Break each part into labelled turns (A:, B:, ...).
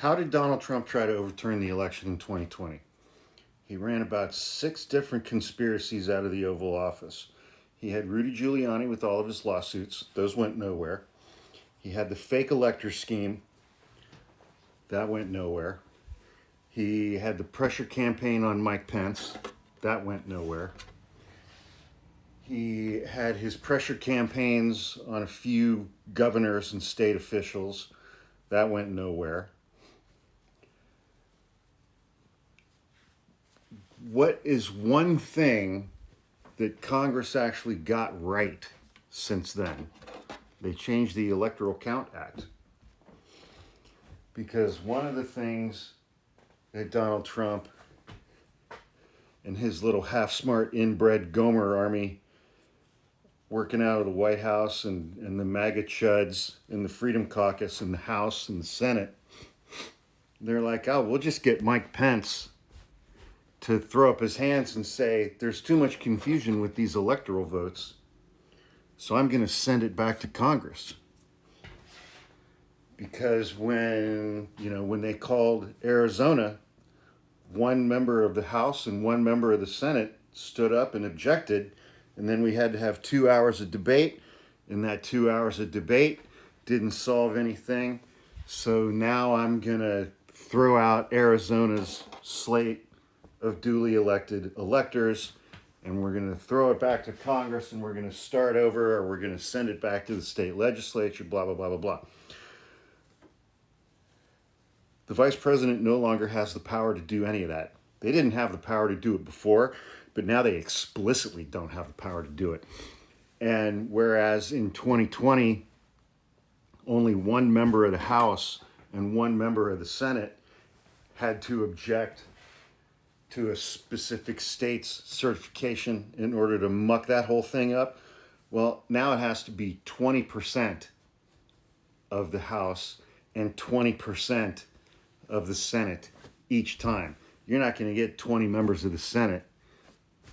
A: How did Donald Trump try to overturn the election in 2020? He ran about 6 different conspiracies out of the Oval Office. He had Rudy Giuliani with all of his lawsuits. Those went nowhere. He had the fake elector scheme. That went nowhere. He had the pressure campaign on Mike Pence. That went nowhere. He had his pressure campaigns on a few governors and state officials. That went nowhere. What is one thing that Congress actually got right since then? They changed the Electoral Count Act. Because one of the things that Donald Trump and his little half-smart inbred Gomer army working out of the White House and the MAGA chuds in the Freedom Caucus in the House and the Senate, they're like, oh, we'll just get Mike Pence to throw up his hands and say, there's too much confusion with these electoral votes, so I'm going to send it back to Congress. Because when they called Arizona, one member of the House and one member of the Senate stood up and objected, and then we had to have 2 hours of debate, and that 2 hours of debate didn't solve anything. So now I'm going to throw out Arizona's slate of duly elected electors, and we're going to throw it back to Congress, and we're going to start over, or we're going to send it back to the state legislature, blah, blah, blah, blah, blah. The vice president no longer has the power to do any of that. They didn't have the power to do it before, but now they explicitly don't have the power to do it. And whereas in 2020, only one member of the House and one member of the Senate had to object to a specific state's certification in order to muck that whole thing up, well, now it has to be 20% of the House and 20% of the Senate each time. You're not going to get 20 members of the Senate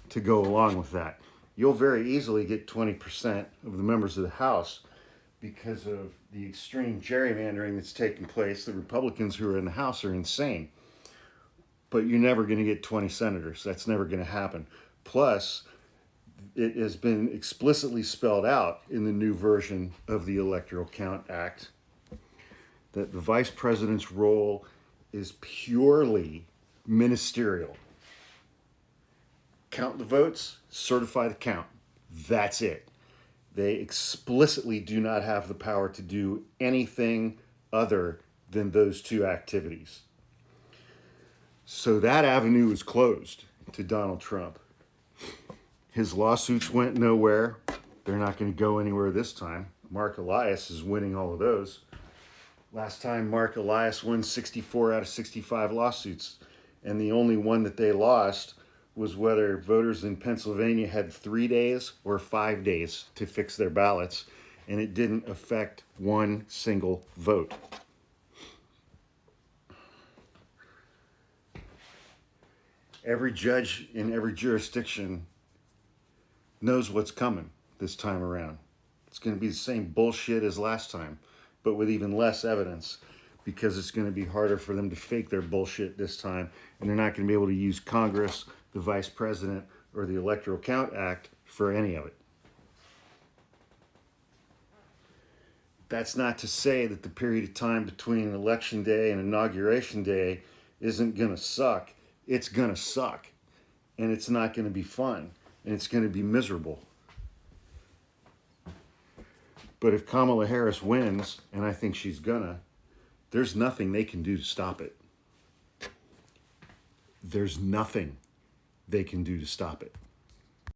A: to go along with that. You'll very easily get 20% of the members of the House because of the extreme gerrymandering that's taking place. The Republicans who are in the House are insane. But you're never going to get 20 senators. That's never going to happen. Plus, it has been explicitly spelled out in the new version of the Electoral Count Act that the vice president's role is purely ministerial. Count the votes, certify the count. That's it. They explicitly do not have the power to do anything other than those two activities. So that avenue is closed to Donald Trump. His lawsuits went nowhere. They're not going to go anywhere this time. Mark Elias is winning all of those. Last time, Mark Elias won 64 out of 65 lawsuits. And the only one that they lost was whether voters in Pennsylvania had 3 days or 5 days to fix their ballots. And it didn't affect one single vote. Every judge in every jurisdiction knows what's coming this time around. It's going to be the same bullshit as last time, but with even less evidence, because it's going to be harder for them to fake their bullshit this time, and they're not going to be able to use Congress, the vice president, or the Electoral Count Act for any of it. That's not to say that the period of time between Election Day and Inauguration Day isn't going to suck. It's going to suck, and it's not going to be fun, and it's going to be miserable. But if Kamala Harris wins, and I think she's gonna, there's nothing they can do to stop it. There's nothing they can do to stop it.